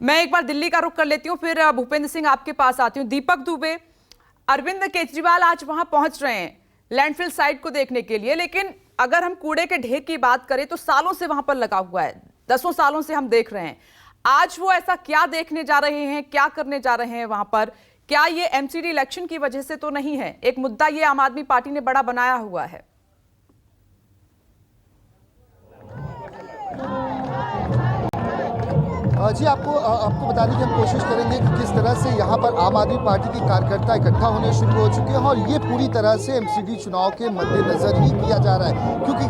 मैं एक बार दिल्ली का रुख कर लेती हूँ, फिर भूपेंद्र सिंह आपके पास आती हूँ। दीपक दुबे, अरविंद केजरीवाल आज वहां पहुंच रहे हैं लैंडफिल साइट को देखने के लिए, लेकिन अगर हम कूड़े के ढेर की बात करें तो सालों से वहां पर लगा हुआ है, 10 सालों से हम देख रहे हैं। आज वो ऐसा क्या देखने जा रहे हैं, क्या करने जा रहे हैं वहां पर? क्या ये एमसीडी इलेक्शन की वजह से तो नहीं है? एक मुद्दा ये आम आदमी पार्टी ने बड़ा बनाया हुआ है। जी, आपको बताने की हम कोशिश करेंगे कि किस तरह से यहाँ पर आम आदमी पार्टी के कार्यकर्ता इकट्ठा होने शुरू हो चुके हैं और ये पूरी तरह से एमसीडी चुनाव के मद्देनजर ही किया जा रहा है, क्योंकि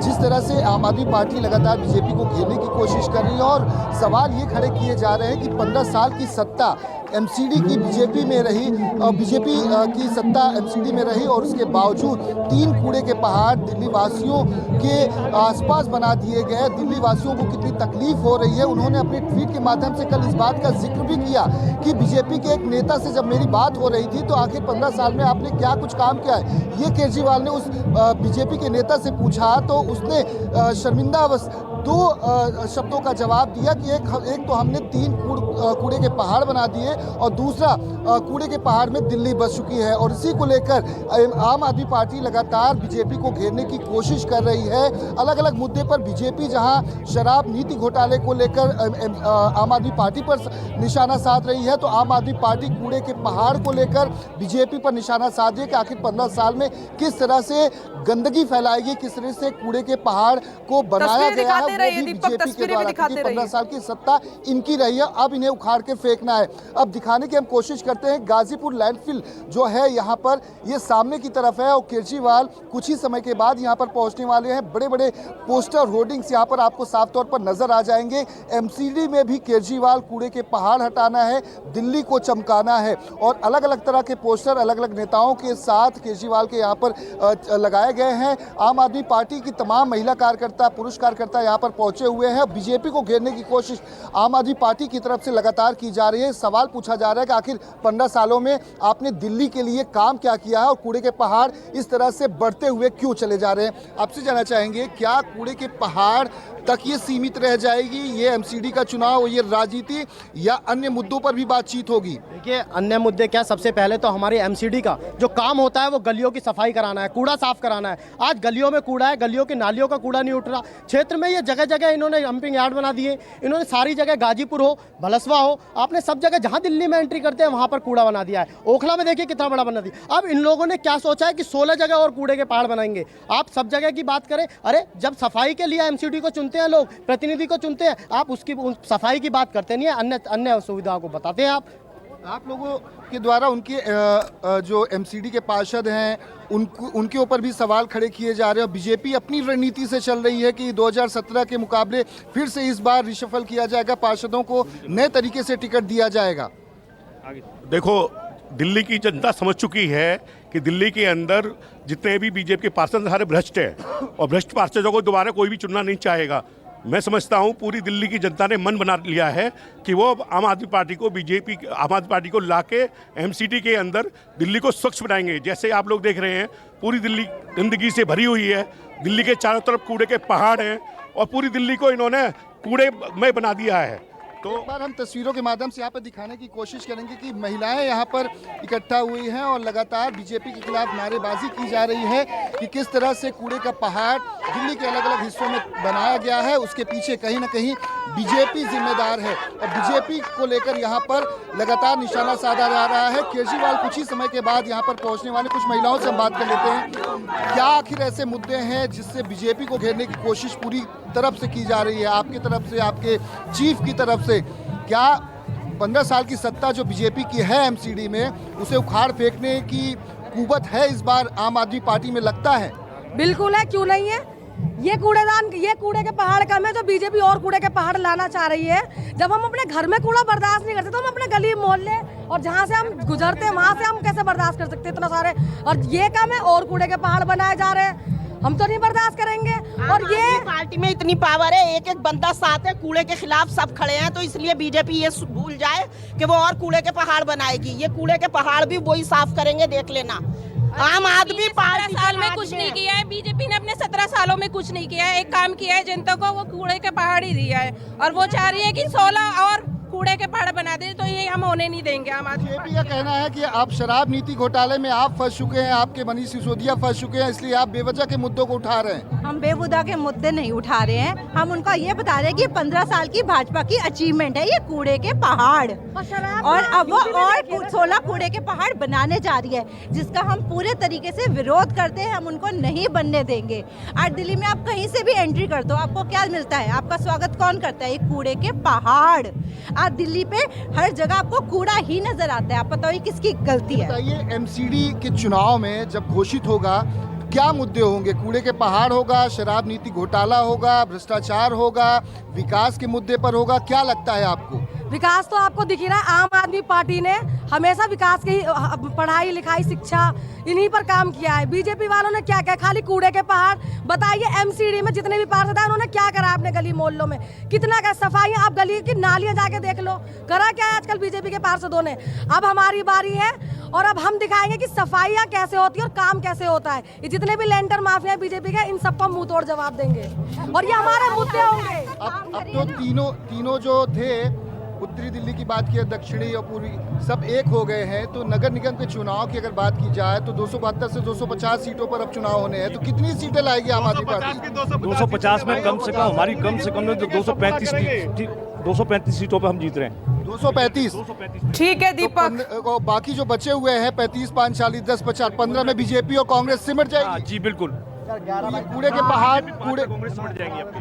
जिस तरह से आम आदमी पार्टी लगातार बीजेपी को घेरने की कोशिश कर रही है और सवाल ये खड़े किए जा रहे हैं कि 15 साल की सत्ता एमसीडी की बीजेपी में रही और बीजेपी की सत्ता एमसीडी में रही और उसके बावजूद 3 कूड़े के पहाड़ दिल्ली वासियों के आसपास बना दिए गए। दिल्ली वासियों को कितनी तकलीफ हो रही है, उन्होंने अपने ट्वीट के माध्यम से कल इस बात का जिक्र भी किया कि बीजेपी के एक नेता से जब मेरी बात हो रही थी तो आखिर 15 साल में आपने क्या कुछ काम किया है, ये केजरीवाल ने उस बीजेपी के नेता से पूछा तो उसने शर्मिंदावश 2 शब्दों का जवाब दिया कि एक तो हमने 3 कूड़े के पहाड़ बना दिए और दूसरा कूड़े के पहाड़ में दिल्ली बस चुकी है। और इसी को लेकर आम आदमी पार्टी लगातार बीजेपी को घेरने की कोशिश कर रही है। अलग अलग मुद्दे पर बीजेपी जहां शराब नीति घोटाले को लेकर आम आदमी पार्टी पर निशाना साध रही है, तो आम आदमी पार्टी कूड़े के पहाड़ को लेकर बीजेपी पर निशाना साध रही है कि आखिर 15 साल में किस तरह से गंदगी फैलाएगी, किस तरह से कूड़े के पहाड़ को बनाया गया है, वो भी बीजेपी के द्वारा, क्योंकि 15 साल की सत्ता इनकी रही है, अब इन्हें उखाड़ के फेंकना है। अब दिखाने की हम कोशिश करते हैं। गाजीपुर लैंडफिल जो है यहाँ पर, ये सामने की तरफ है और केजरीवाल कुछ ही समय के बाद यहाँ पर पहुँचने वाले हैं। बड़े बड़े पोस्टर होर्डिंग्स यहाँ पर आपको साफ तौर पर नजर आ जाएंगे। एमसीडी में भी केजरीवाल कूड़े के पहाड़ हटाना है, दिल्ली को चमकाना है और अलग अलग तरह के पोस्टर अलग अलग नेताओं के साथ केजरीवाल के यहाँ पर लगाए गए हैं। आम आदमी पार्टी की तमाम महिला कार्यकर्ता, पुरुष कार्यकर्ता यहाँ पर पहुंचे हुए हैं। बीजेपी को घेरने की कोशिश आम आदमी पार्टी की तरफ से लगातार की जा रही है। सवाल पूछा जा रहा है कि आखिर 15 सालों में आपने दिल्ली के लिए काम क्या किया है और कूड़े के पहाड़ इस तरह से बढ़ते हुए क्यों चले जा रहे हैं। आपसे जानना चाहेंगे, क्या कूड़े के पहाड़ तक ये सीमित रह जाएगी ये एमसीडी का चुनाव, ये राजनीति, या अन्य मुद्दों पर भी बातचीत होगी? देखिए, अन्य मुद्दे क्या, सबसे पहले तो हमारी एमसीडी का जो काम होता है वो गलियों की सफाई कराना है, कूड़ा साफ कराना है। आज गलियों में कूड़ा है, गलियों की नालियों का कूड़ा नहीं उठ रहा। क्षेत्र में ये जगह जगह इन्होंने डंपिंग यार्ड बना दिए, इन्होंने सारी जगह, गाजीपुर हो, भलसवा हो, आपने सब जगह जहां दिल्ली में एंट्री करते हैं वहां पर कूड़ा बना दिया है। ओखला में देखिए कितना बड़ा बना दिया। अब इन लोगों ने क्या सोचा है कि 16 जगह और कूड़े के पहाड़ बनाएंगे। आप सब जगह की बात करें, अरे जब सफाई के लिए एमसीडी को चुनते हैं लोग, प्रतिनिधि को चुनते हैं, आप उसकी सफाई की बात करते नहीं है, अन्य सुविधाओं को बताते हैं। आप लोगों के द्वारा उनके जो एमसीडी के पार्षद हैं उनके ऊपर भी सवाल खड़े किए जा रहे हैं। बीजेपी अपनी रणनीति से चल रही है कि 2017 के मुकाबले फिर से इस बार रिशफल किया जाएगा, पार्षदों को नए तरीके से टिकट दिया जाएगा। देखो, दिल्ली की जनता समझ चुकी है कि दिल्ली के अंदर जितने भी बीजेपी के पार्षद सारे भ्रष्ट हैं और भ्रष्ट पार्षदों को दोबारा कोई भी चुनना नहीं चाहेगा। मैं समझता हूं पूरी दिल्ली की जनता ने मन बना लिया है कि वो आम आदमी पार्टी को लाके एमसीडी के अंदर दिल्ली को स्वच्छ बनाएंगे। जैसे आप लोग देख रहे हैं, पूरी दिल्ली गंदगी से भरी हुई है, दिल्ली के चारों तरफ कूड़े के पहाड़ हैं और पूरी दिल्ली को इन्होंने कूड़े में बना दिया है। तो एक बार हम तस्वीरों के माध्यम से यहाँ पर दिखाने की कोशिश करेंगे कि महिलाएं यहाँ पर इकट्ठा हुई हैं और लगातार बीजेपी के खिलाफ नारेबाजी की जा रही है कि किस तरह से कूड़े का पहाड़ दिल्ली के अलग अलग हिस्सों में बनाया गया है। उसके पीछे कहीं ना कहीं बीजेपी जिम्मेदार है और बीजेपी को लेकर यहाँ पर लगातार निशाना साधा जा रहा है। केजरीवाल कुछ ही समय के बाद यहाँ पर पहुँचने वाले, कुछ महिलाओं से हम बात कर लेते हैं। क्या आखिर ऐसे मुद्दे हैं जिससे बीजेपी को घेरने की कोशिश पूरी तरफ से की जा रही है, आपकी तरफ से, आपके चीफ की तरफ से? क्या 15 साल की सत्ता जो बीजेपी की है एमसीडी में, उसे उखाड़ फेंकने की कुवत है इस बार आम आदमी पार्टी में, लगता है? बिल्कुल है, क्यों नहीं है। ये कूड़े के पहाड़ कम है, जो बीजेपी और कूड़े के पहाड़ लाना चाह रही है। जब हम अपने घर में कूड़ा बर्दाश्त नहीं करते तो हम अपने गली मोहल्ले और जहाँ से हम गुजरते हैं वहाँ से हम कैसे बर्दाश्त कर सकते हैं इतना सारे? और ये कम है और कूड़े के पहाड़ बनाए जा रहे हैं, हम तो नहीं बर्दाश्त करेंगे। और ये पार्टी में इतनी पावर है, एक एक बंदा साथ है, कूड़े के खिलाफ सब खड़े हैं, तो इसलिए बीजेपी ये भूल जाए कि वो और कूड़े के पहाड़ बनाएगी। ये कूड़े के पहाड़ भी वही साफ करेंगे, देख लेना। आम आदमी पार्टी 17 साल में कुछ नहीं किया है। बीजेपी ने अपने 17 सालों में कुछ नहीं किया है। एक काम किया है जनता को, वो कूड़े के पहाड़ ही दिया है, और वो चाह रही है कि 16 और कूड़े के पहाड़ बना दे, तो ये हम होने नहीं देंगे। आम आदमी बीजेपी का कहना है कि आप शराब नीति घोटाले में आप फंस चुके हैं, आपके मनीष सिसोदिया फंस चुके हैं, इसलिए आप बेवजह के मुद्दों को उठा रहे हैं। हम बेहुदा के मुद्दे नहीं उठा रहे हैं, हम उनका ये बता रहे हैं कि 15 साल की भाजपा की अचीवमेंट है ये कूड़े के पहाड़, और अब वो और 16 कूड़े के पहाड़ बनाने जा रही है, जिसका हम पूरे तरीके से विरोध करते हैं। हम उनको नहीं बनने देंगे। आज दिल्ली में आप कहीं से भी एंट्री कर दो, आपको क्या मिलता है? आपका स्वागत कौन करता है? एक कूड़े के पहाड़। आज दिल्ली पे हर जगह आपको कूड़ा ही नजर आता है। आप बताइए किसकी गलती है? बताइए, एमसीडी के चुनाव में जब घोषित होगा क्या मुद्दे होंगे? कूड़े के पहाड़ होगा, शराब नीति घोटाला होगा, भ्रष्टाचार होगा, विकास के मुद्दे पर होगा, क्या लगता है आपको? विकास तो आपको दिख ही रहा है। आम आदमी पार्टी ने हमेशा विकास की पढ़ाई लिखाई शिक्षा इन्हीं पर काम किया है। बीजेपी वालों ने क्या किया? खाली कूड़े के पहाड़। बताइए एमसीडी में जितने भी पार्षद हैं उन्होंने क्या करा अपने गली मोहल्लों में? कितना का सफाइयाँ? आप गली की नालियाँ जाके देख लो, करा क्या है आजकल बीजेपी के पार्षदों ने? अब हमारी बारी है और अब हम दिखाएंगे कि सफाइयाँ कैसे होती है और काम कैसे होता है। ये जितने भी लेंटर माफिया बीजेपी के, इन सबको मुंह तोड़ जवाब देंगे और ये हमारे मुद्दे होंगे। अब तो तीनों जो थे, उत्तरी दिल्ली की बात की, दक्षिणी और पूर्वी, सब एक हो गए हैं। तो नगर निगम के चुनाव की अगर बात की जाए तो 272 से 250 सीटों पर अब चुनाव होने हैं। तो कितनी सीटें लाएगी आम आदमी पार्टी? 250 में कम से कम हमारी कम से कम 235 सीटों पर हम जीत रहे हैं। 235। ठीक है दीपक, तो बाकी जो बचे हुए हैं 35, 5, 40, 10, 50, 15 में बीजेपी और कांग्रेस सिमट जाएगी। जी बिल्कुल, ये कूड़े के पहाड़, कूड़े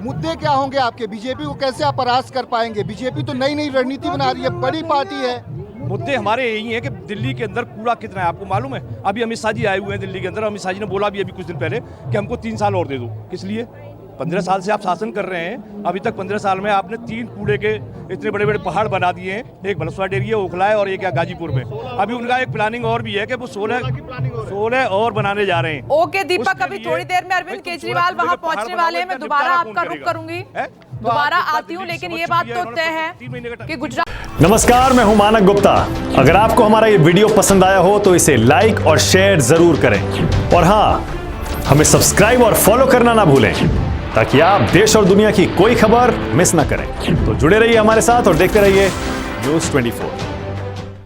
मुद्दे क्या होंगे आपके? बीजेपी को कैसे आप परास्त कर पाएंगे? बीजेपी तो नई नई रणनीति बना रही है, बड़ी पार्टी है। मुद्दे हमारे यही हैं कि दिल्ली के अंदर कूड़ा कितना है आपको मालूम है? अभी अमित शाह जी आए हुए हैं दिल्ली के अंदर। अमित शाह जी ने बोला भी अभी कुछ दिन पहले कि हमको 3 साल और दे दो। किस लिए? 15 साल से आप शासन कर रहे हैं, अभी तक 15 साल में आपने 3 कूड़े के इतने बड़े बड़े पहाड़ बना दिए हैं। एक बलसवा डेरी है, ओखला है और एक गाजीपुर में। अभी उनका एक प्लानिंग और भी है कि वो 16 और बनाने जा रहे हैं। ओके दीपक, अभी थोड़ी देर में अरविंद केजरीवाल वहां पहुंचने वाले हैं। मैं दोबारा आपका रुख करूंगी, दोबारा आती हूँ, लेकिन ये बात तो तय है कि गुजरात। नमस्कार, मैं हूं मानक गुप्ता। अगर आपको हमारा ये वीडियो पसंद आया हो तो इसे लाइक और शेयर जरूर करें, और हाँ, हमें सब्सक्राइब और फॉलो करना ना भूलें ताकि आप देश और दुनिया की कोई खबर मिस ना करें। तो जुड़े रहिए हमारे साथ और देखते रहिए News 24।